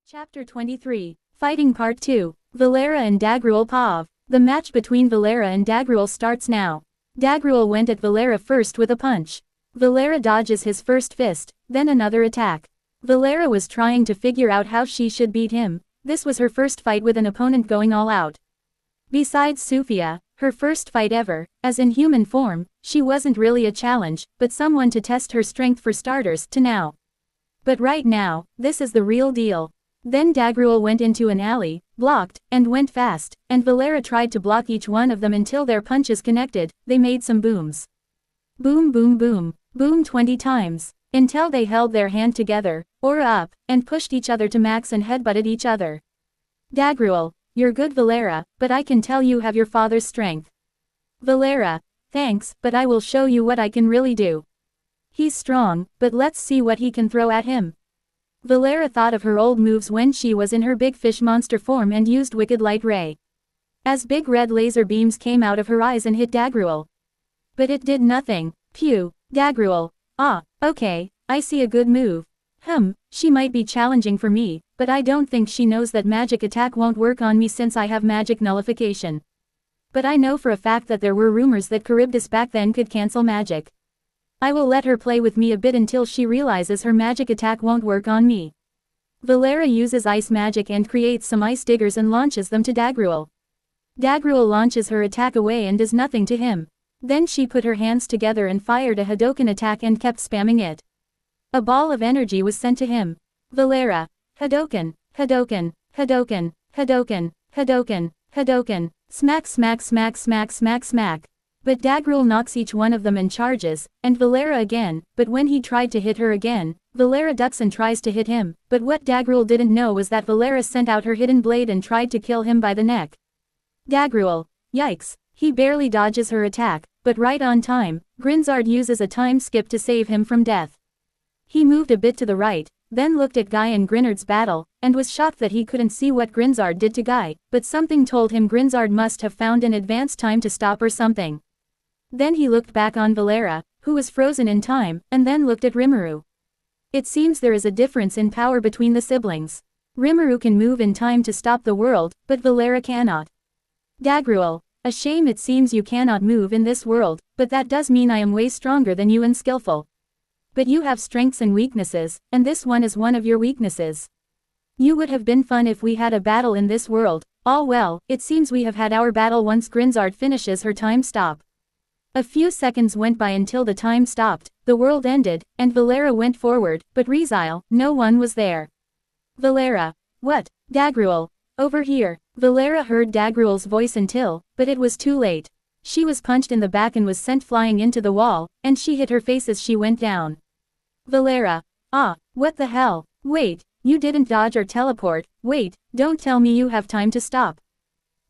Chapter 23. Fighting Part 2. Valera and Dagruel Pav. The match between Valera and Dagruel starts now. Dagruel went at Valera first with a punch. Valera dodges his first fist, then another attack. Valera was trying to figure out how she should beat him. This was her first fight with an opponent going all out. Besides Sufia, her first fight ever, as in human form, she wasn't really a challenge, but someone to test her strength for starters, to now. But right now, this is the real deal. Then Dagruel went into an alley, blocked, and went fast, and Valera tried to block each one of them until their punches connected. They made some booms. Boom boom boom, boom 20 times, until they held their hand together, or up, and pushed each other to max and headbutted each other. Dagruel, you're good Valera, but I can tell you have your father's strength. Valera, thanks, but I will show you what I can really do. He's strong, but let's see what he can throw at him. Valera thought of her old moves when she was in her big fish monster form and used Wicked Light Ray. As big red laser beams came out of her eyes and hit Dagruel. But it did nothing. Phew, Dagruel. Ah, okay, I see a good move. She might be challenging for me, but I don't think she knows that magic attack won't work on me since I have magic nullification. But I know for a fact that there were rumors that Charybdis back then could cancel magic. I will let her play with me a bit until she realizes her magic attack won't work on me. Valera uses ice magic and creates some ice diggers and launches them to Dagruel. Dagruel launches her attack away and does nothing to him. Then she put her hands together and fired a Hadoken attack and kept spamming it. A ball of energy was sent to him. Valera. Hadoken, Hadoken, Hadoken, Hadoken, Hadoken, Hadoken, smack smack smack smack smack smack. But Dagruel knocks each one of them and charges, and Valera again, but when he tried to hit her again, Valera ducks and tries to hit him, but what Dagruel didn't know was that Valera sent out her hidden blade and tried to kill him by the neck. Dagruel. Yikes, he barely dodges her attack, but right on time, Grinzard uses a time skip to save him from death. He moved a bit to the right, then looked at Guy and Grinard's battle, and was shocked that he couldn't see what Grinzard did to Guy, but something told him Grinzard must have found an advanced time to stop or something. Then he looked back on Valera, who was frozen in time, and then looked at Rimuru. It seems there is a difference in power between the siblings. Rimuru can move in time to stop the world, but Valera cannot. Dagruel. A shame it seems you cannot move in this world, but that does mean I am way stronger than you and skillful. But you have strengths and weaknesses, and this one is one of your weaknesses. You would have been fun if we had a battle in this world. All well, it seems we have had our battle once Grinzard finishes her time stop. A few seconds went by until the time stopped, the world ended, and Valera went forward, but Rizal, no one was there. Valera. What? Dagruel. Over here. Valera heard Dagruel's voice but it was too late. She was punched in the back and was sent flying into the wall, and she hit her face as she went down. Valera. Ah, what the hell? Wait, you didn't dodge or teleport, wait, don't tell me you have time to stop.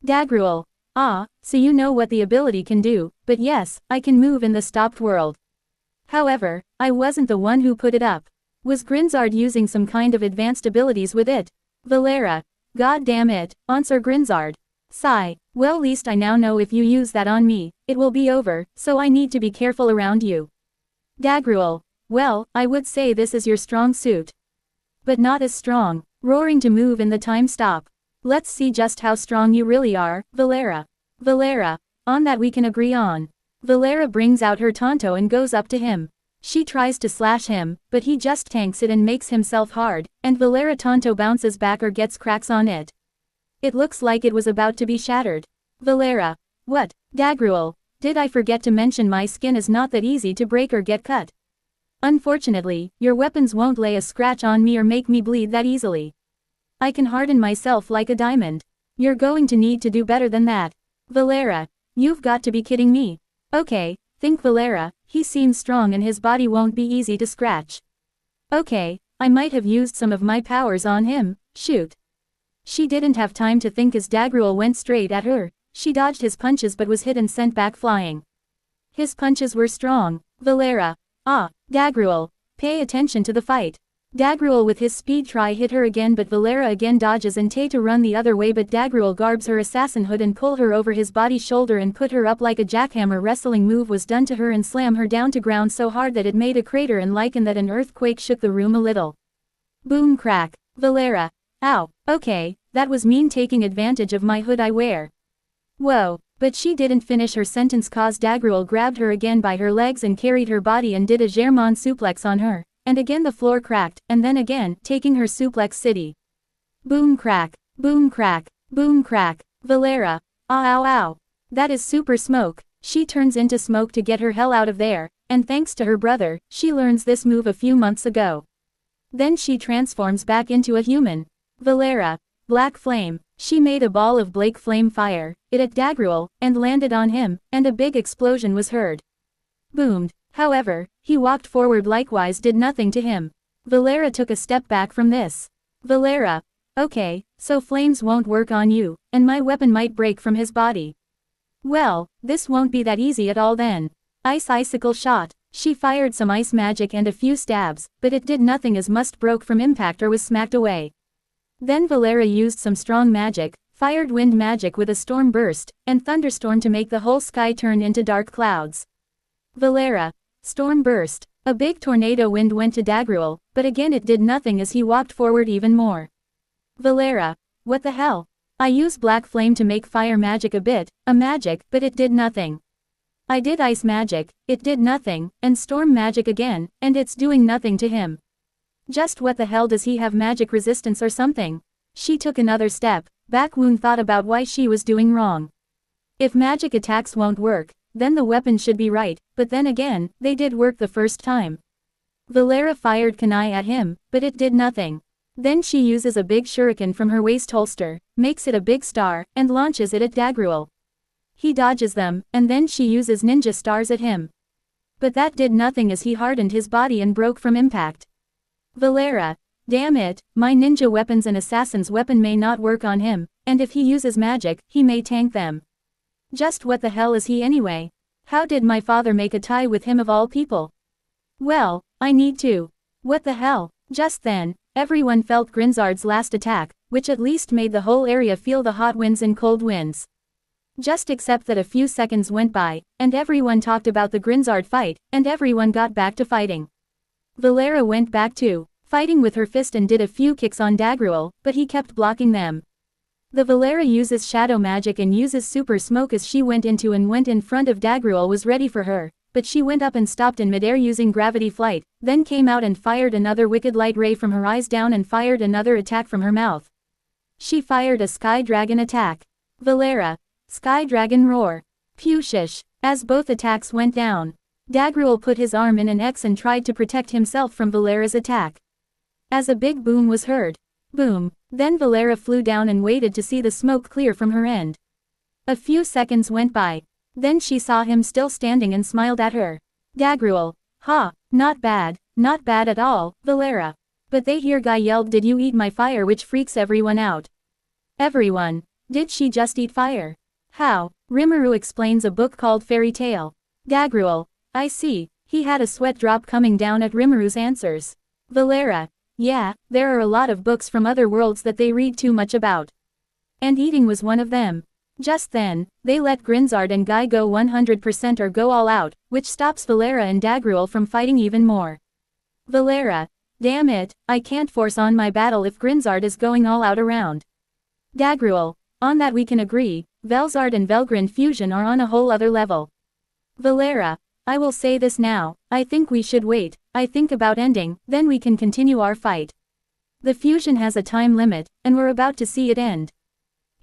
Dagruel. Ah, so you know what the ability can do, but yes, I can move in the stopped world. However, I wasn't the one who put it up. Was Grinzard using some kind of advanced abilities with it? Valera. God damn it, answer Grinzard. Sigh. Well, least I now know if you use that on me, it will be over, so I need to be careful around you. Dagruel. Well, I would say this is your strong suit. But not as strong. Roaring to move in the time stop. Let's see just how strong you really are, Valera. Valera. On that we can agree on. Valera brings out her Tonto and goes up to him. She tries to slash him, but he just tanks it and makes himself hard, and Valera Tonto bounces back or gets cracks on it. It looks like it was about to be shattered. Valera. What? Dagruel. Did I forget to mention my skin is not that easy to break or get cut? Unfortunately, your weapons won't lay a scratch on me or make me bleed that easily. I can harden myself like a diamond. You're going to need to do better than that. Valera. You've got to be kidding me. Okay, think Valera, he seems strong and his body won't be easy to scratch. Okay, I might have used some of my powers on him, shoot. She didn't have time to think as Dagruel went straight at her. She dodged his punches but was hit and sent back flying. His punches were strong. Valera. Ah, Dagruel. Pay attention to the fight. Dagruel with his speed try hit her again but Valera again dodges and tries to run the other way but Dagruel garbs her assassin hood and pull her over his body shoulder and put her up like a jackhammer. Wrestling move was done to her and slam her down to ground so hard that it made a crater and liken that an earthquake shook the room a little. Boom crack. Valera. Ow, okay, that was mean taking advantage of my hood I wear. Whoa, but she didn't finish her sentence cause Dagruel grabbed her again by her legs and carried her body and did a German suplex on her, and again the floor cracked, and then again, taking her suplex city. Boom crack, boom crack, boom crack, Valera, ow ow ow. That is super smoke, she turns into smoke to get her hell out of there, and thanks to her brother, she learns this move a few months ago. Then she transforms back into a human. Valera, black flame, she made a ball of black flame fire, it at Dagruel, and landed on him, and a big explosion was heard. Boomed, however, he walked forward likewise did nothing to him. Valera took a step back from this. Valera, okay, so flames won't work on you, and my weapon might break from his body. Well, this won't be that easy at all then. Ice icicle shot, she fired some ice magic and a few stabs, but it did nothing as must broke from impact or was smacked away. Then Valera used some strong magic, fired wind magic with a storm burst, and thunderstorm to make the whole sky turn into dark clouds. Valera, storm burst, a big tornado wind went to Dagruel, but again it did nothing as he walked forward even more. Valera, what the hell? I used black flame to make fire magic a magic, but it did nothing. I did ice magic, it did nothing, and storm magic again, and it's doing nothing to him. Just what the hell does he have magic resistance or something? She took another step, Bakwoon thought about why she was doing wrong. If magic attacks won't work, then the weapon should be right, but then again, they did work the first time. Valera fired kunai at him, but it did nothing. Then she uses a big shuriken from her waist holster, makes it a big star, and launches it at Dagruel. He dodges them, and then she uses ninja stars at him. But that did nothing as he hardened his body and broke from impact. Valera, damn it, my ninja weapons and assassin's weapon may not work on him, and if he uses magic, he may tank them. Just what the hell is he anyway? How did my father make a tie with him of all people? Well, I need to. What the hell? Just then, everyone felt Grinzard's last attack, which at least made the whole area feel the hot winds and cold winds. Just except that a few seconds went by, and everyone talked about the Grinzard fight, and everyone got back to fighting. Valera went back to fighting with her fist and did a few kicks on Dagruel, but he kept blocking them. The Valera uses shadow magic and uses super smoke as she went into and went in front of Dagruel was ready for her, but she went up and stopped in midair using gravity flight, then came out and fired another wicked light ray from her eyes down and fired another attack from her mouth. She fired a Sky Dragon attack. Valera, Sky Dragon roar. Pushish, as both attacks went down. Dagruel put his arm in an X and tried to protect himself from Valera's attack. As a big boom was heard. Boom. Then Valera flew down and waited to see the smoke clear from her end. A few seconds went by. Then she saw him still standing and smiled at her. Dagruel, ha, not bad at all, Valera. But they hear guy yelled, did you eat my fire, which freaks everyone out. Everyone, did she just eat fire? How? Rimuru explains a book called Fairy Tale. Dagruel, I see, he had a sweat drop coming down at Rimuru's answers. Valera, yeah, there are a lot of books from other worlds that they read too much about. And eating was one of them. Just then, they let Grinzard and Guy go 100% or go all out, which stops Valera and Dagruel from fighting even more. Valera, damn it, I can't force on my battle if Grinzard is going all out around. Dagruel, on that we can agree, Velzard and Velgrin fusion are on a whole other level. Valera, I will say this now, I think we should wait, I think about ending, then we can continue our fight. The fusion has a time limit, and we're about to see it end.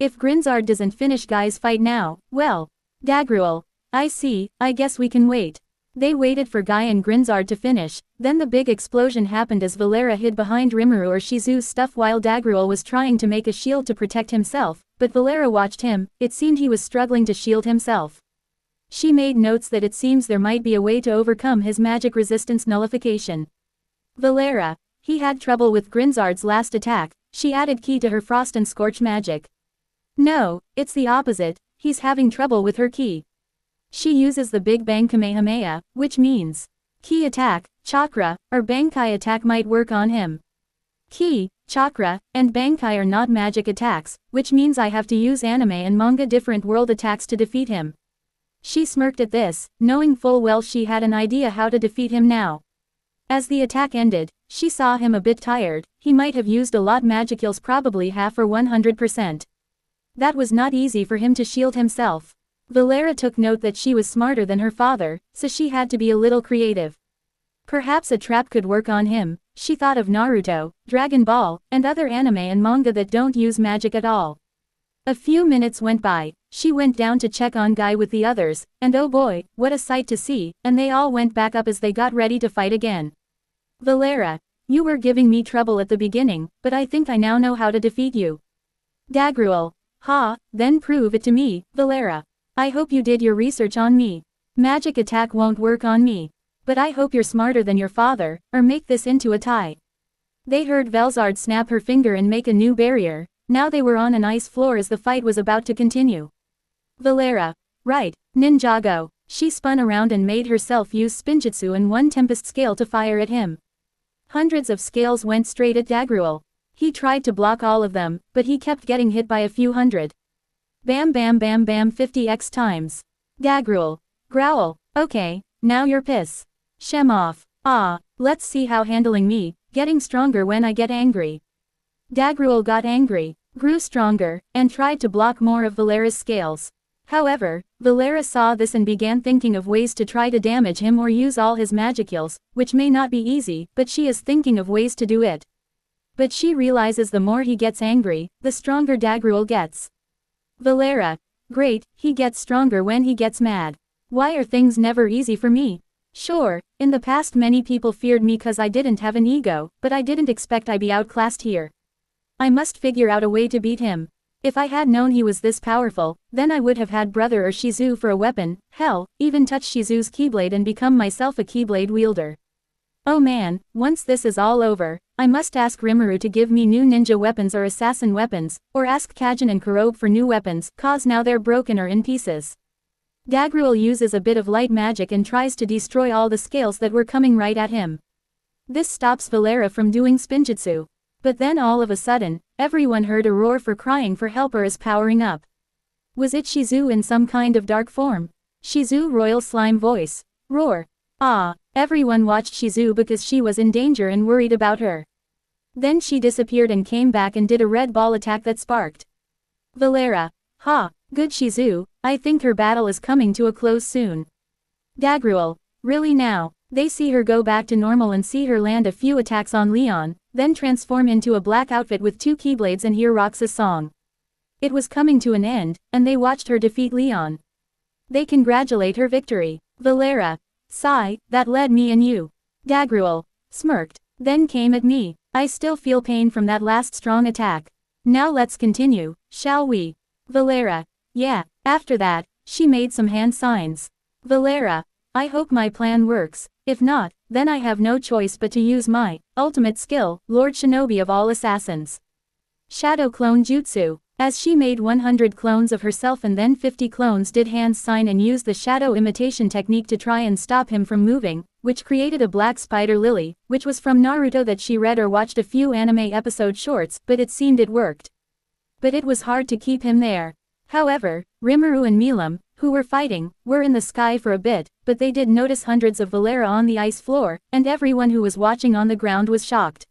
If Grinzard doesn't finish Guy's fight now, well. Dagruel, I see, I guess we can wait. They waited for Guy and Grinzard to finish, then the big explosion happened as Valera hid behind Rimuru or Shizu's stuff while Dagruel was trying to make a shield to protect himself, but Valera watched him, it seemed he was struggling to shield himself. She made notes that it seems there might be a way to overcome his magic resistance nullification. Valera, he had trouble with Grinzard's last attack, she added ki to her frost and scorch magic. No, it's the opposite, he's having trouble with her ki. She uses the Big Bang Kamehameha, which means ki attack, chakra, or Bankai attack might work on him. Ki, chakra, and Bankai are not magic attacks, which means I have to use anime and manga different world attacks to defeat him. She smirked at this, knowing full well she had an idea how to defeat him now. As the attack ended, she saw him a bit tired. He might have used a lot magicals, probably half or 100%. That was not easy for him to shield himself. Valera took note that she was smarter than her father, so she had to be a little creative. Perhaps a trap could work on him. She thought of Naruto, Dragon Ball, and other anime and manga that don't use magic at all. A few minutes went by. She went down to check on Guy with the others, and oh boy, what a sight to see, and they all went back up as they got ready to fight again. Valera, you were giving me trouble at the beginning, but I think I now know how to defeat you. Dagruel, ha, then prove it to me, Valera. I hope you did your research on me. Magic attack won't work on me. But I hope you're smarter than your father, or make this into a tie. They heard Velzard snap her finger and make a new barrier. Now they were on an ice floor as the fight was about to continue. Valera, right, Ninjago. She spun around and made herself use Spinjitzu and one Tempest scale to fire at him. Hundreds of scales went straight at Dagruel. He tried to block all of them, but he kept getting hit by a few hundred. Bam bam bam bam 50x times. Dagruel, growl, okay, now you're piss. Shem off. Ah, let's see how handling me, getting stronger when I get angry. Dagruel got angry, grew stronger, and tried to block more of Valera's scales. However, Valera saw this and began thinking of ways to try to damage him or use all his magicals, which may not be easy, but she is thinking of ways to do it. But she realizes the more he gets angry, the stronger Dagruel gets. Valera, great, he gets stronger when he gets mad. Why are things never easy for me? Sure, in the past many people feared me cause I didn't have an ego, but I didn't expect I'd be outclassed here. I must figure out a way to beat him. If I had known he was this powerful, then I would have had Brother or Shizu for a weapon, hell, even touch Shizu's Keyblade and become myself a Keyblade wielder. Oh man, once this is all over, I must ask Rimuru to give me new ninja weapons or assassin weapons, or ask Kajin and Kurobe for new weapons, cause now they're broken or in pieces. Dagruel uses a bit of light magic and tries to destroy all the scales that were coming right at him. This stops Valera from doing Spinjitzu. But then all of a sudden, everyone heard a roar for crying for help or is powering up. Was it Shizu in some kind of dark form? Shizu Royal Slime voice. Roar. Ah, everyone watched Shizu because she was in danger and worried about her. Then she disappeared and came back and did a red ball attack that sparked. Valera. Ha, good Shizu, I think her battle is coming to a close soon. Dagruel. Really now? They see her go back to normal and see her land a few attacks on Leon, then transform into a black outfit with 2 Keyblades and hear Rox's song. It was coming to an end, and they watched her defeat Leon. They congratulate her victory. Valera. Sigh, that led me and you. Dagruel. Smirked. Then came at me. I still feel pain from that last strong attack. Now let's continue, shall we? Valera. Yeah, after that, she made some hand signs. Valera. I hope my plan works. If not, then I have no choice but to use my ultimate skill, Lord Shinobi of all assassins. Shadow Clone Jutsu. As she made 100 clones of herself and then 50 clones did hand sign and used the shadow imitation technique to try and stop him from moving, which created a black spider lily, which was from Naruto that she read or watched a few anime episode shorts, but it seemed it worked. But it was hard to keep him there. However, Rimuru and Milam, who were fighting, were in the sky for a bit, but they did notice hundreds of Valera on the ice floor, and everyone who was watching on the ground was shocked.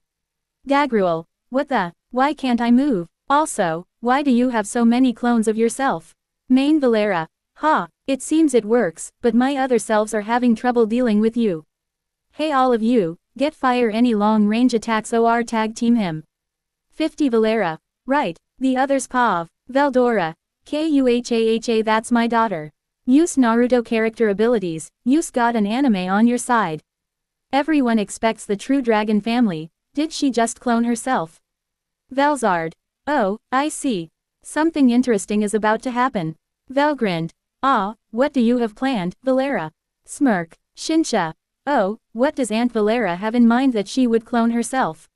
Dagruel, what the? Why can't I move? Also, why do you have so many clones of yourself? Main Valera, ha, it seems it works, but my other selves are having trouble dealing with you. Hey all of you, get fire any long range attacks or tag team him. 50 Valera, right, the others Pav, Veldora, Kuhaha that's my daughter. Use Naruto character abilities, use got an anime on your side. Everyone expects the true dragon family, did she just clone herself? Velzard. Oh, I see. Something interesting is about to happen. Velgrind. Ah, what do you have planned, Valera? Smirk. Shinsha. Oh, what does Aunt Valera have in mind that she would clone herself?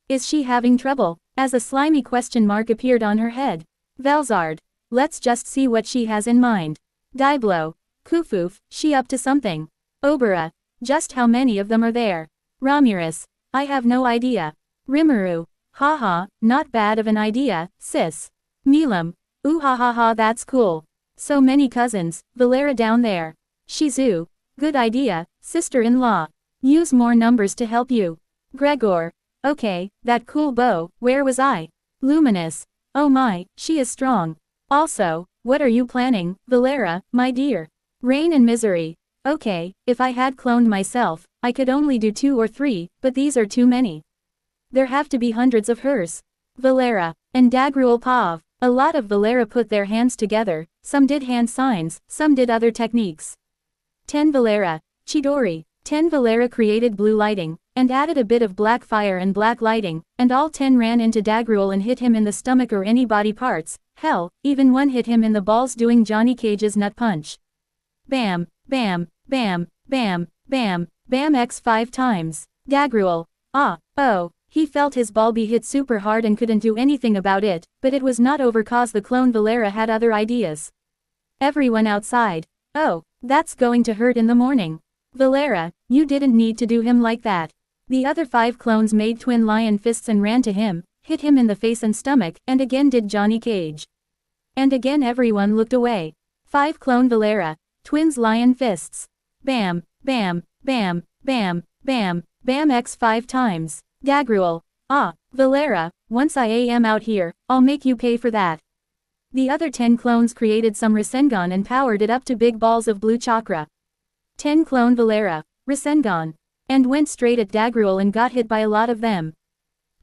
Is she having trouble? As a slimy question mark appeared on her head. Velzard. Let's just see what she has in mind. Daiblo. Kufuf, she up to something. Obera. Just how many of them are there? Ramirez. I have no idea. Rimuru. Haha, not bad of an idea, sis. Milam. Ooh ha ha ha that's cool. So many cousins, Valera down there. Shizu. Good idea, sister-in-law. Use more numbers to help you. Gregor. Okay, that cool bow, where was I? Luminous. Oh my, she is strong. Also, what are you planning, Valera, my dear? Rain and misery. Okay, if I had cloned myself, I could only do 2 or 3, but these are too many. There have to be hundreds of hers. Valera. And Dagruel Pav. A lot of Valera put their hands together, some did hand signs, some did other techniques. 10 Valera. Chidori. 10 Valera created blue lighting, and added a bit of black fire and black lighting, and all 10 ran into Dagruel and hit him in the stomach or any body parts. Hell, even one hit him in the balls doing Johnny Cage's nut punch. Bam, bam, bam, bam, bam, bam x 5 times. Dagruel. Oh. He felt his ball be hit super hard and couldn't do anything about it, but it was not over cause the clone Valera had other ideas. Everyone outside. Oh, that's going to hurt in the morning. Valera, you didn't need to do him like that. The other 5 clones made twin lion fists and ran to him, hit him in the face and stomach, and again did Johnny Cage. And again everyone looked away. 5 clone Valera, twins lion fists. Bam, bam, bam, bam, bam, bam x 5 times. Dagruel. Valera, once I am out here, I'll make you pay for that. The other 10 clones created some Rasengan and powered it up to big balls of blue chakra. 10 clone Valera, Rasengan. And went straight at Dagruel and got hit by a lot of them.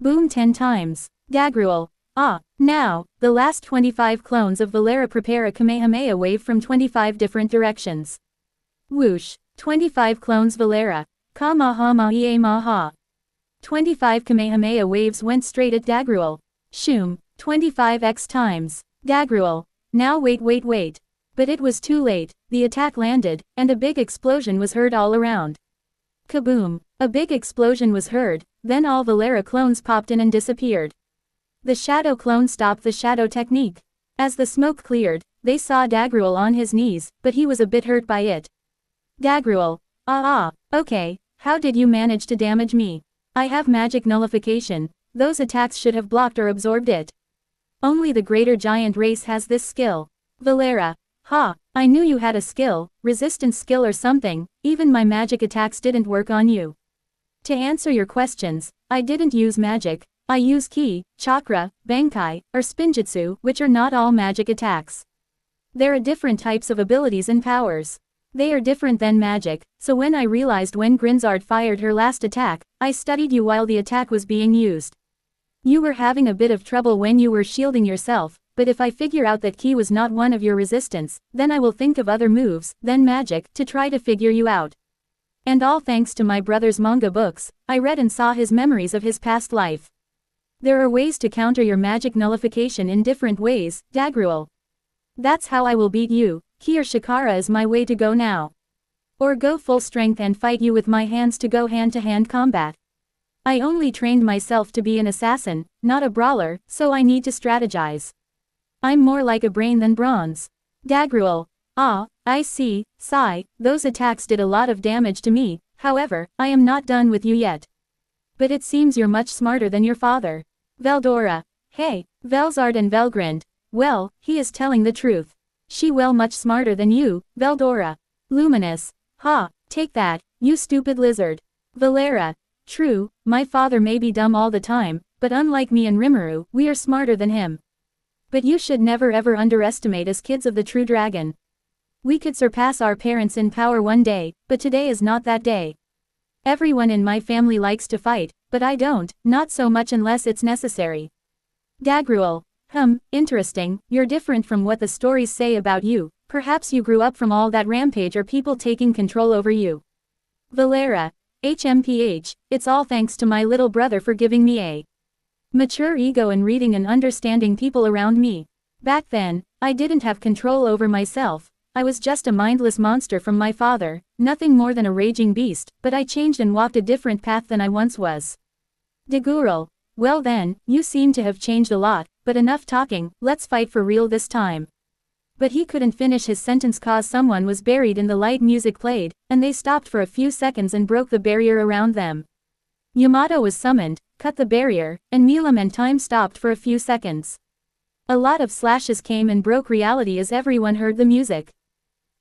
Boom 10 times. Dagruel. Now, the last 25 clones of Valera prepare a Kamehameha wave from 25 different directions. Whoosh. 25 clones Valera. Kamehameha. 25 Kamehameha waves went straight at Dagruel. Shoom. 25x times. Dagruel. Now wait. But it was too late, the attack landed, and a big explosion was heard all around. Kaboom. A big explosion was heard, then all Valera clones popped in and disappeared. The shadow clone stopped the shadow technique. As the smoke cleared, they saw Dagruel on his knees, but he was a bit hurt by it. Dagruel. Okay, how did you manage to damage me? I have magic nullification, those attacks should have blocked or absorbed it. Only the greater giant race has this skill. Valera. I knew you had a skill, resistance skill or something, even my magic attacks didn't work on you. To answer your questions, I didn't use magic, I use ki, chakra, bankai, or spinjitzu, which are not all magic attacks. There are different types of abilities and powers. They are different than magic, so when I realized when Grinzard fired her last attack, I studied you while the attack was being used. You were having a bit of trouble when you were shielding yourself, but if I figure out that ki was not one of your resistance, then I will think of other moves, then magic, to try to figure you out. And all thanks to my brother's manga books, I read and saw his memories of his past life. There are ways to counter your magic nullification in different ways, Dagruel. That's how I will beat you. Ki or Shikara is my way to go now. Or go full strength and fight you with my hands to go hand-to-hand combat. I only trained myself to be an assassin, not a brawler, so I need to strategize. I'm more like a brain than bronze. Dagruel. I see, sigh, those attacks did a lot of damage to me, however, I am not done with you yet. But it seems you're much smarter than your father. Veldora. Hey, Velzard and Velgrind. Well, he is telling the truth. She well much smarter than you, Veldora. Luminous. Take that, you stupid lizard. Valera. True, my father may be dumb all the time, but unlike me and Rimuru, we are smarter than him. But you should never ever underestimate us kids of the true dragon. We could surpass our parents in power one day, but today is not that day. Everyone in my family likes to fight, but I don't, not so much unless it's necessary. Dagruel. Interesting, you're different from what the stories say about you, perhaps you grew up from all that rampage or people taking control over you. Valera. HMPH, it's all thanks to my little brother for giving me a mature ego and reading and understanding people around me. Back then, I didn't have control over myself, I was just a mindless monster from my father, nothing more than a raging beast, but I changed and walked a different path than I once was. Dagruel. Well then, you seem to have changed a lot, but enough talking, let's fight for real this time. But he couldn't finish his sentence cause someone was buried in the light music played, and they stopped for a few seconds and broke the barrier around them. Yamato was summoned, cut the barrier, and Milam and time stopped for a few seconds. A lot of slashes came and broke reality as everyone heard the music.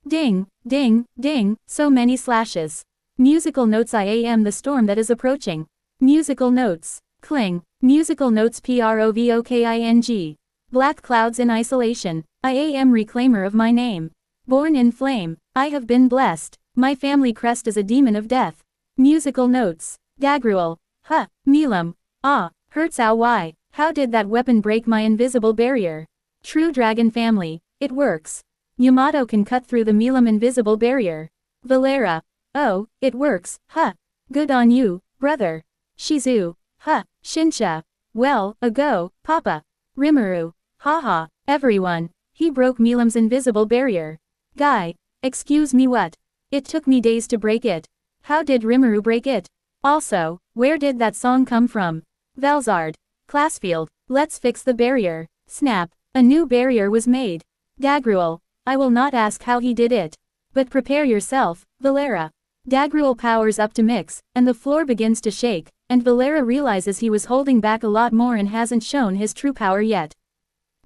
Ding, ding, ding, so many slashes. Musical notes. I am the storm that is approaching. Musical notes. Cling. Musical notes. Provoking. Black clouds in isolation. I am reclaimer of my name. Born in flame. I have been blessed. My family crest is a demon of death. Musical notes. Dagruel. Huh. Milam. Ah. Hurts. Ow. Why? How did that weapon break my invisible barrier? True dragon family. It works. Yamato can cut through the Milam invisible barrier. Valera. Oh, it works. Huh. Good on you, brother. Shizu. Huh. Shinsha. Well, a go, Papa. Rimuru. Haha. Everyone. He broke Milam's invisible barrier. Guy. Excuse me, what? It took me days to break it. How did Rimuru break it? Also, where did that song come from? Velzard. Classfield. Let's fix the barrier. Snap. A new barrier was made. Dagruel. I will not ask how he did it. But prepare yourself, Valera. Dagruel powers up to mix, and the floor begins to shake, and Valera realizes he was holding back a lot more and hasn't shown his true power yet.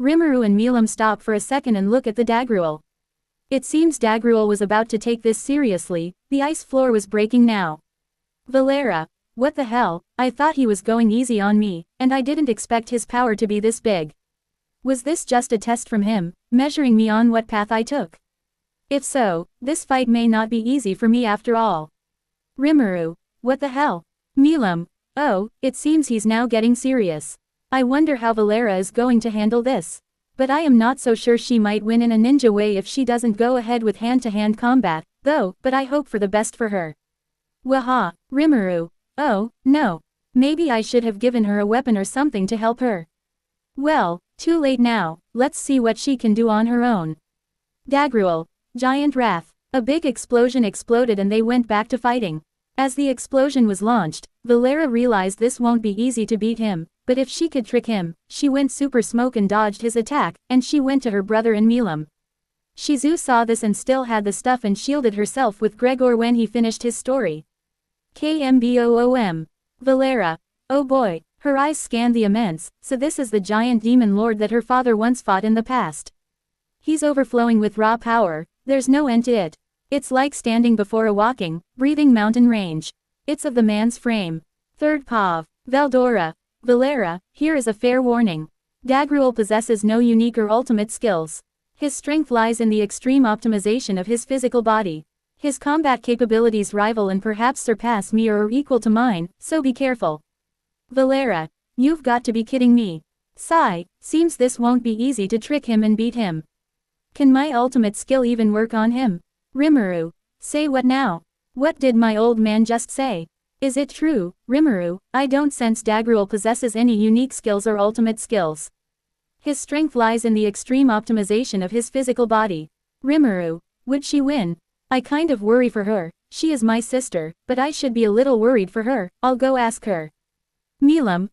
Rimuru and Milam stop for a second and look at the Dagruel. It seems Dagruel was about to take this seriously. The ice floor was breaking now. Valera. What the hell, I thought he was going easy on me, and I didn't expect his power to be this big. Was this just a test from him, measuring me on what path I took? If so, this fight may not be easy for me after all. Rimuru. What the hell? Milam. Oh, it seems he's now getting serious. I wonder how Valera is going to handle this. But I am not so sure she might win in a ninja way if she doesn't go ahead with hand-to-hand combat, though, but I hope for the best for her. Waha. Rimuru. Oh, no. Maybe I should have given her a weapon or something to help her. Well, too late now, let's see what she can do on her own. Dagruel. Giant wrath. A big explosion exploded and they went back to fighting. As the explosion was launched, Valera realized this won't be easy to beat him, but if she could trick him, she went super smoke and dodged his attack, and she went to her brother and Milam. Shizu saw this and still had the stuff and shielded herself with Gregor when he finished his story. KMBOOM. Valera. Oh boy, her eyes scanned the immense, so this is the giant demon lord that her father once fought in the past. He's overflowing with raw power, there's no end to it. It's like standing before a walking, breathing mountain range. It's of the man's frame. Third Pav. Valdora. Valera, here is a fair warning. Dagruel possesses no unique or ultimate skills. His strength lies in the extreme optimization of his physical body. His combat capabilities rival and perhaps surpass me or are equal to mine, so be careful. Valera. You've got to be kidding me. Sigh, seems this won't be easy to trick him and beat him. Can my ultimate skill even work on him? Rimuru. Say what now? What did my old man just say? Is it true, Rimuru? I don't sense Dagruel possesses any unique skills or ultimate skills. His strength lies in the extreme optimization of his physical body. Rimuru. Would she win? I kind of worry for her. She is my sister, but I should be a little worried for her. I'll go ask her. Milam.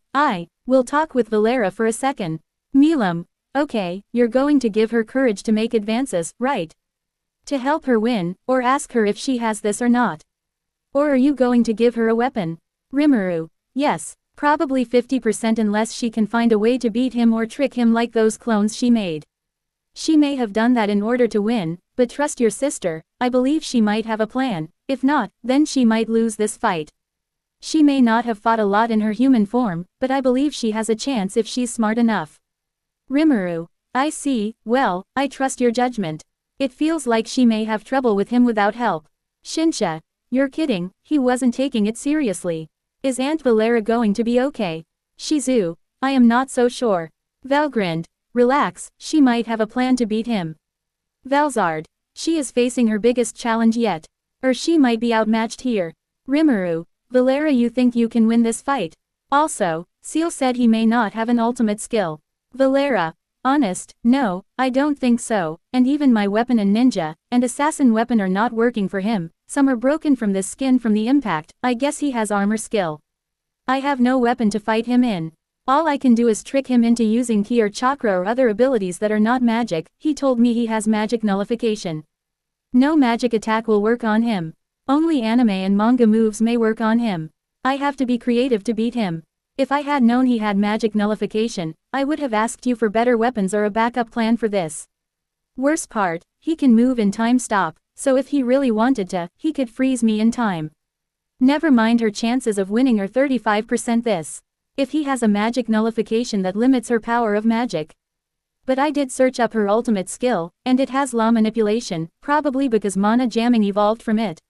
We'll talk with Valera for a second. Milam. Okay, you're going to give her courage to make advances, right? To help her win, or ask her if she has this or not. Or are you going to give her a weapon? Rimuru. Yes, probably 50% unless she can find a way to beat him or trick him like those clones she made. She may have done that in order to win, but trust your sister, I believe she might have a plan. If not, then she might lose this fight. She may not have fought a lot in her human form, but I believe she has a chance if she's smart enough. Rimuru. I see, well, I trust your judgment. It feels like she may have trouble with him without help. Shinsha. You're kidding, he wasn't taking it seriously. Is Aunt Valera going to be okay? Shizu. I am not so sure. Valgrind. Relax, she might have a plan to beat him. Valzard. She is facing her biggest challenge yet. Or she might be outmatched here. Rimuru. Valera, you think you can win this fight? Also, Seal said he may not have an ultimate skill. Valera. Honest, no, I don't think so, and even my weapon and ninja, and assassin weapon are not working for him, some are broken from this skin from the impact, I guess he has armor skill. I have no weapon to fight him in. All I can do is trick him into using ki or chakra or other abilities that are not magic. He told me he has magic nullification. No magic attack will work on him. Only anime and manga moves may work on him. I have to be creative to beat him. If I had known he had magic nullification, I would have asked you for better weapons or a backup plan for this. Worst part, he can move in time stop, so if he really wanted to, he could freeze me in time. Never mind, her chances of winning are 35% this. If he has a magic nullification that limits her power of magic. But I did search up her ultimate skill, and it has law manipulation, probably because mana jamming evolved from it.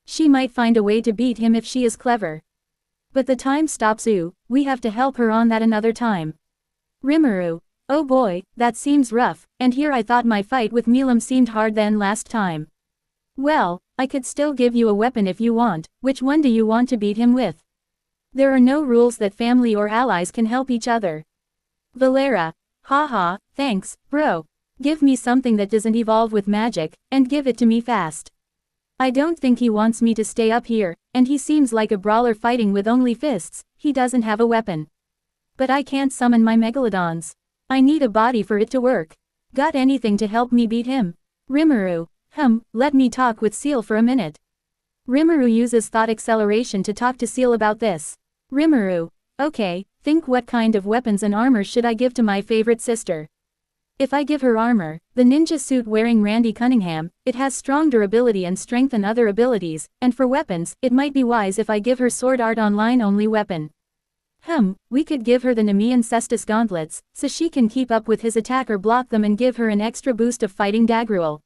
She might find a way to beat him if she is clever. But the time stops. We have to help her on that another time. Rimuru. Oh boy, that seems rough, and here I thought my fight with Milam seemed hard than last time. Well, I could still give you a weapon if you want. Which one do you want to beat him with? There are no rules that family or allies can help each other. Valera. Haha, thanks, bro. Give me something that doesn't evolve with magic, and give it to me fast. I don't think he wants me to stay up here, and he seems like a brawler fighting with only fists. He doesn't have a weapon. But I can't summon my megalodons. I need a body for it to work. Got anything to help me beat him? Rimuru. Let me talk with Seal for a minute. Rimuru uses thought acceleration to talk to Seal about this. Rimuru. Okay, think what kind of weapons and armor should I give to my favorite sister? If I give her armor, the ninja suit wearing Randy Cunningham, it has strong durability and strength and other abilities, and for weapons, it might be wise if I give her sword art online only weapon. We could give her the Nemean Cestus gauntlets, so she can keep up with his attack or block them and give her an extra boost of fighting Dagruel.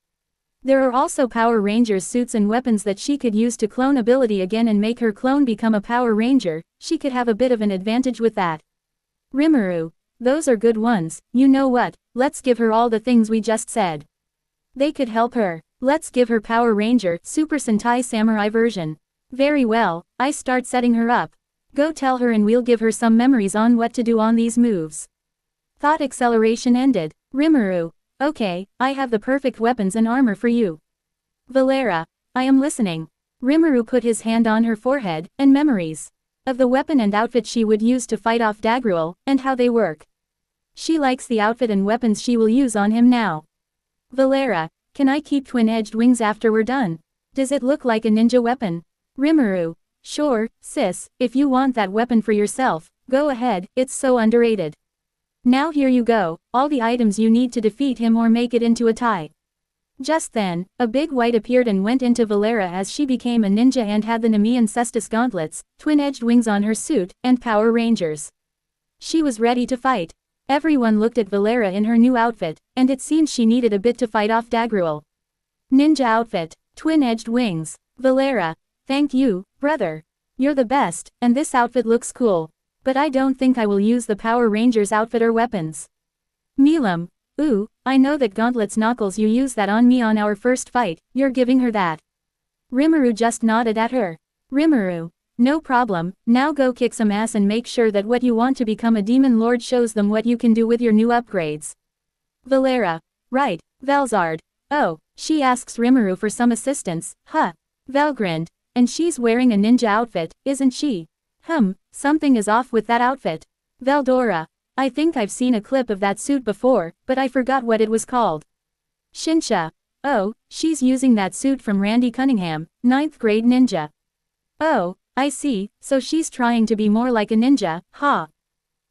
There are also Power Rangers suits and weapons that she could use to clone ability again and make her clone become a Power Ranger. She could have a bit of an advantage with that. Rimuru. Those are good ones. You know what, let's give her all the things we just said. They could help her. Let's give her Power Ranger Super Sentai Samurai version. Very well, I start setting her up. Go tell her and we'll give her some memories on what to do on these moves. Thought acceleration ended. Rimuru. Okay, I have the perfect weapons and armor for you. Valera. I am listening. Rimuru put his hand on her forehead, and memories. Of the weapon and outfit she would use to fight off Dagruel, and how they work. She likes the outfit and weapons she will use on him now. Valera. Can I keep twin-edged wings after we're done? Does it look like a ninja weapon? Rimuru. Sure, sis, if you want that weapon for yourself, go ahead, it's so underrated. Now here you go, all the items you need to defeat him or make it into a tie. Just then, a big white appeared and went into Valera as she became a ninja and had the Nemean Cestus gauntlets, twin-edged wings on her suit, and Power Rangers. She was ready to fight. Everyone looked at Valera in her new outfit, and it seemed she needed a bit to fight off Dagruel. Ninja outfit, twin-edged wings. Valera. Thank you, brother. You're the best, and this outfit looks cool. But I don't think I will use the Power Rangers outfit or weapons. Milam. Ooh, I know that gauntlets knuckles you use that on me on our first fight, you're giving her that. Rimuru just nodded at her. Rimuru. No problem, now go kick some ass and make sure that what you want to become a demon lord shows them what you can do with your new upgrades. Valera. Right, Velzard. Oh, she asks Rimuru for some assistance, huh? Vel grinned. And she's wearing a ninja outfit, isn't she? Something is off with that outfit. Veldora. I think I've seen a clip of that suit before, but I forgot what it was called. Shinsha. Oh, she's using that suit from Randy Cunningham, 9th grade ninja. Oh, I see, so she's trying to be more like a ninja, ha.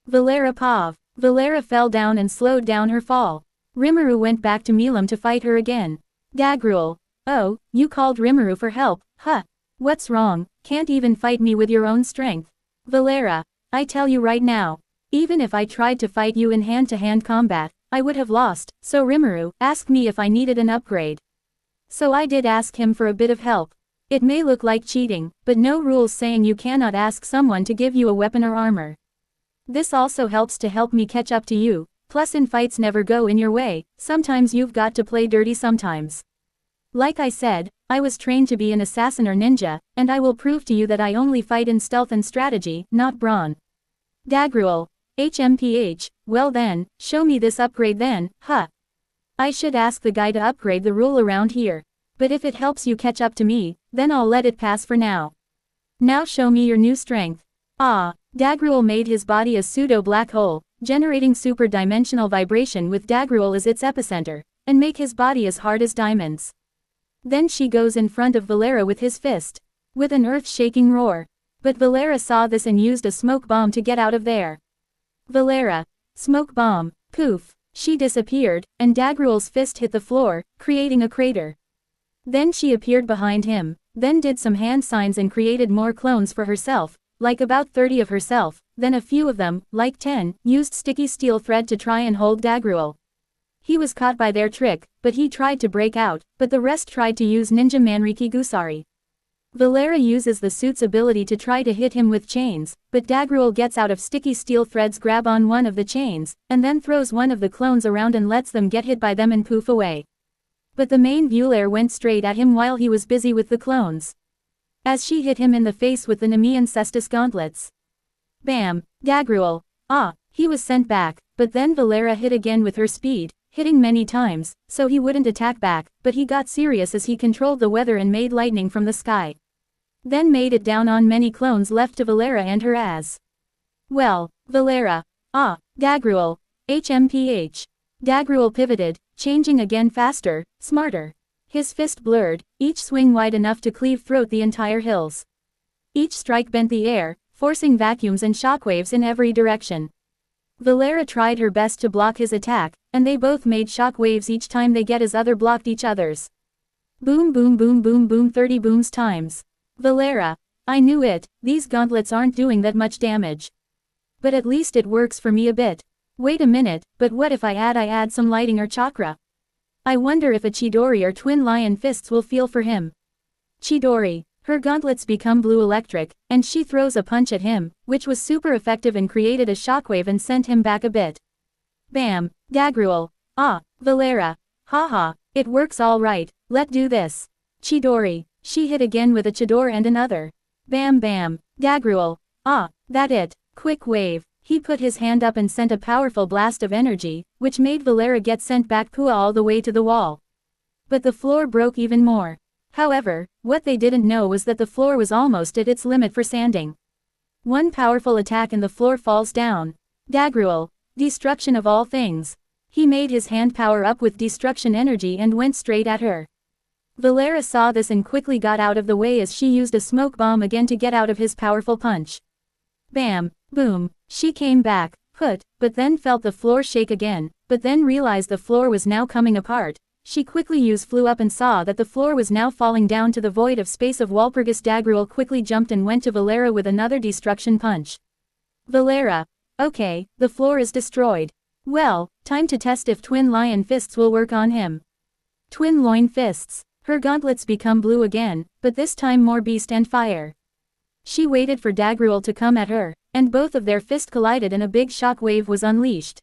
Valera Pav. Valera fell down and slowed down her fall. Rimuru went back to Milam to fight her again. Dagruel. Oh, you called Rimuru for help, huh? What's wrong, can't even fight me with your own strength. Valera. I tell you right now. Even if I tried to fight you in hand-to-hand combat, I would have lost, so Rimuru asked me if I needed an upgrade. So I did ask him for a bit of help. It may look like cheating, but no rules saying you cannot ask someone to give you a weapon or armor. This also helps to help me catch up to you, plus in fights never go in your way, sometimes you've got to play dirty sometimes. Like I said, I was trained to be an assassin or ninja, and I will prove to you that I only fight in stealth and strategy, not brawn. Dagruel. HMPH, well then, show me this upgrade then, huh? I should ask the guy to upgrade the rule around here. But if it helps you catch up to me, then I'll let it pass for now. Now show me your new strength. Ah, Dagruel made his body a pseudo-black hole, generating super-dimensional vibration with Dagruel as its epicenter, and make his body as hard as diamonds. Then she goes in front of Valera with his fist. With an earth-shaking roar. But Valera saw this and used a smoke bomb to get out of there. Valera. Smoke bomb. Poof. She disappeared, and Dagruel's fist hit the floor, creating a crater. Then she appeared behind him, then did some hand signs and created more clones for herself, like about 30 of herself, then a few of them, like 10, used sticky steel thread to try and hold Dagruel. He was caught by their trick, but he tried to break out, but the rest tried to use Ninja Manriki Gusari. Valera uses the suit's ability to try to hit him with chains, but Dagruel gets out of sticky steel threads, grab on one of the chains, and then throws one of the clones around and lets them get hit by them and poof away. But the main Vulair went straight at him while he was busy with the clones. As she hit him in the face with the Nemean Cestus gauntlets. Bam! Dagruel. He was sent back, but then Valera hit again with her speed, hitting many times, so he wouldn't attack back, but he got serious as he controlled the weather and made lightning from the sky. Then made it down on many clones left to Valera and her as well. Valera. Dagruel. HMPH. Dagruel pivoted, changing again faster, smarter. His fist blurred, each swing wide enough to cleave throughout the entire hills. Each strike bent the air, forcing vacuums and shockwaves in every direction. Valera tried her best to block his attack, and they both made shockwaves each time they get as other blocked each other's. Boom boom boom boom boom 30 booms times. Valera. I knew it, these gauntlets aren't doing that much damage. But at least it works for me a bit. Wait a minute, but what if I add some lighting or chakra? I wonder if a Chidori or twin lion fists will feel for him. Chidori. Her gauntlets become blue electric, and she throws a punch at him, which was super effective and created a shockwave and sent him back a bit. Bam! Dagruel. Valera. Haha, it works all right, let's do this. Chidori. She hit again with a Chidor and another. Bam bam. Dagruel. That it. Quick wave. He put his hand up and sent a powerful blast of energy, which made Valera get sent back Pua all the way to the wall. But the floor broke even more. However, what they didn't know was that the floor was almost at its limit for sanding. One powerful attack and the floor falls down. Dagruel. Destruction of all things. He made his hand power up with destruction energy and went straight at her. Valera saw this and quickly got out of the way as she used a smoke bomb again to get out of his powerful punch. Bam! Boom! She came back, but then felt the floor shake again, but then realized the floor was now coming apart. She quickly flew up and saw that the floor was now falling down to the void of space of Walpurgis. Dagruel quickly jumped and went to Valera with another destruction punch. Valera. Okay, the floor is destroyed. Well, time to test if twin lion fists will work on him. Twin loin fists. Her gauntlets become blue again, but this time more beast and fire. She waited for Dagruel to come at her, and both of their fists collided and a big shock wave was unleashed.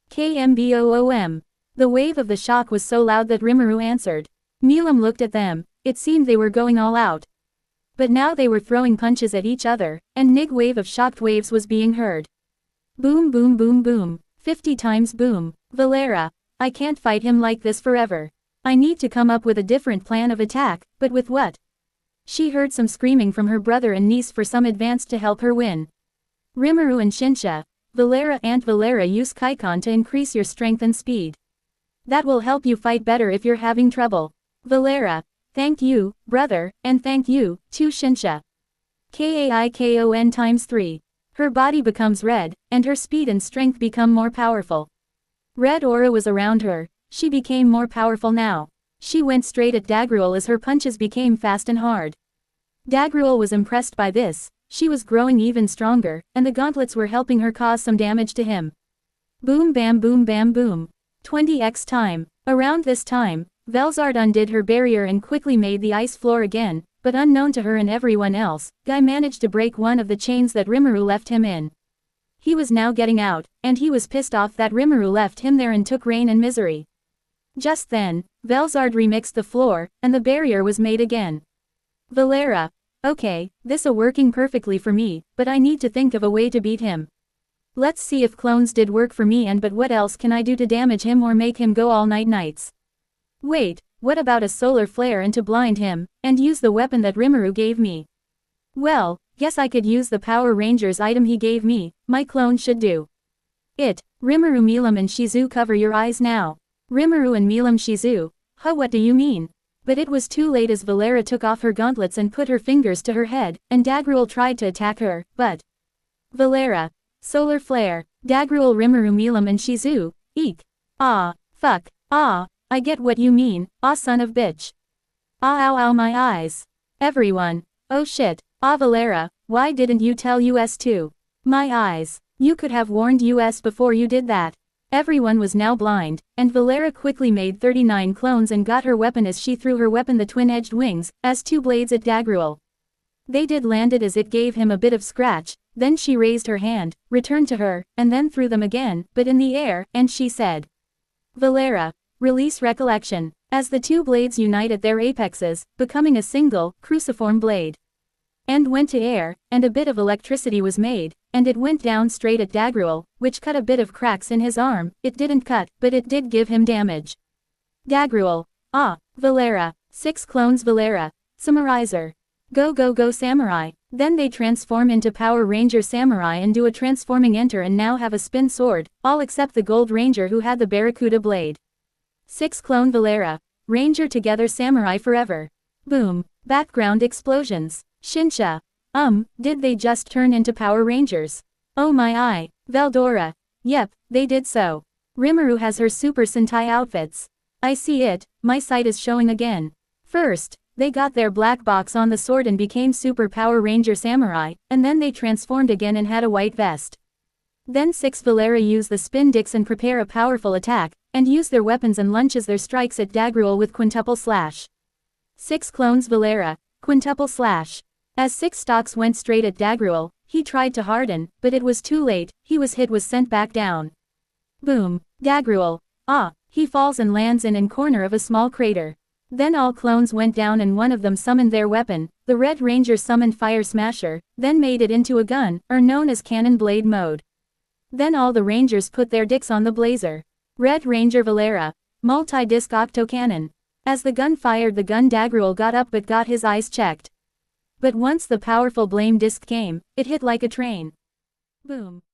KMBOOM. The wave of the shock was so loud that Rimuru answered. Milam looked at them, it seemed they were going all out. But now they were throwing punches at each other, and Nig wave of shocked waves was being heard. Boom boom boom boom, 50 times boom. Valera. I can't fight him like this forever. I need to come up with a different plan of attack, but with what? She heard some screaming from her brother and niece for some advance to help her win. Rimuru and Shinsha. Valera use Kaikon to increase your strength and speed. That will help you fight better if you're having trouble. Valera. Thank you, brother, and thank you, too Shinsha. Kaikon times 3. Her body becomes red, and her speed and strength become more powerful. Red aura was around her. She became more powerful now. She went straight at Dagruel as her punches became fast and hard. Dagruel was impressed by this. She was growing even stronger, and the gauntlets were helping her cause some damage to him. Boom bam boom bam boom. 20x time. Around this time, Velzard undid her barrier and quickly made the ice floor again, but unknown to her and everyone else, Guy managed to break one of the chains that Rimuru left him in. He was now getting out, and he was pissed off that Rimuru left him there and took rain and misery. Just then, Velzard remixed the floor, and the barrier was made again. Valera. Okay, this is working perfectly for me, but I need to think of a way to beat him. Let's see if clones did work for me but what else can I do to damage him or make him go all nights? Wait, what about a solar flare and to blind him, and use the weapon that Rimuru gave me? Well, guess I could use the Power Rangers item he gave me, my clone should do it. Rimuru Milam and Shizu cover your eyes now. Rimuru and Milam Shizu. What do you mean? But it was too late as Valera took off her gauntlets and put her fingers to her head, and Dagruel tried to attack her, but Valera. Solar flare. Dagruel Rimuru Milam and Shizu. Eek. Fuck. I get what you mean, son of bitch. Ow ow my eyes. Everyone. Oh shit. Ah Valera, why didn't you tell us too? My eyes. You could have warned us before you did that. Everyone was now blind, and Valera quickly made 39 clones and got her weapon as she threw her weapon the twin-edged wings, as two blades at Dagruel. They did landed as it gave him a bit of scratch, then she raised her hand, returned to her, and then threw them again, but in the air, and she said. Valera. Release recollection. As the two blades unite at their apexes, becoming a single, cruciform blade. And went to air, and a bit of electricity was made, and it went down straight at Dagruel, which cut a bit of cracks in his arm. It didn't cut, but it did give him damage. Dagruel. Ah, Valera. 6 clones Valera. Summarizer. Go go go Samurai. Then they transform into Power Ranger Samurai and do a transforming enter and now have a spin sword, all except the Gold Ranger who had the Barracuda blade. 6 clone Valera. Ranger together Samurai forever. Boom. Background explosions. Shinsha. Did they just turn into Power Rangers? Oh my eye. Veldora. Yep, they did so. Rimuru has her Super Sentai outfits. I see it, my sight is showing again. First, they got their black box on the sword and became Super Power Ranger Samurai, and then they transformed again and had a white vest. Then 6 Valera use the spin dicks and prepare a powerful attack, and use their weapons and launches their strikes at Dagruel with quintuple slash. 6 clones Valera. Quintuple slash. As 6 stocks went straight at Dagruel, he tried to harden, but it was too late, he was sent back down. Boom. Dagruel. Ah, he falls and lands in corner of a small crater. Then all clones went down and one of them summoned their weapon, the Red Ranger summoned Fire Smasher, then made it into a gun, or known as Cannon Blade mode. Then all the Rangers put their dicks on the blazer. Red Ranger Valera. Multi-disc Octo Cannon. As the gun fired the gun Dagruel got up but got his eyes checked. But once the powerful blame disc came, it hit like a train. Boom.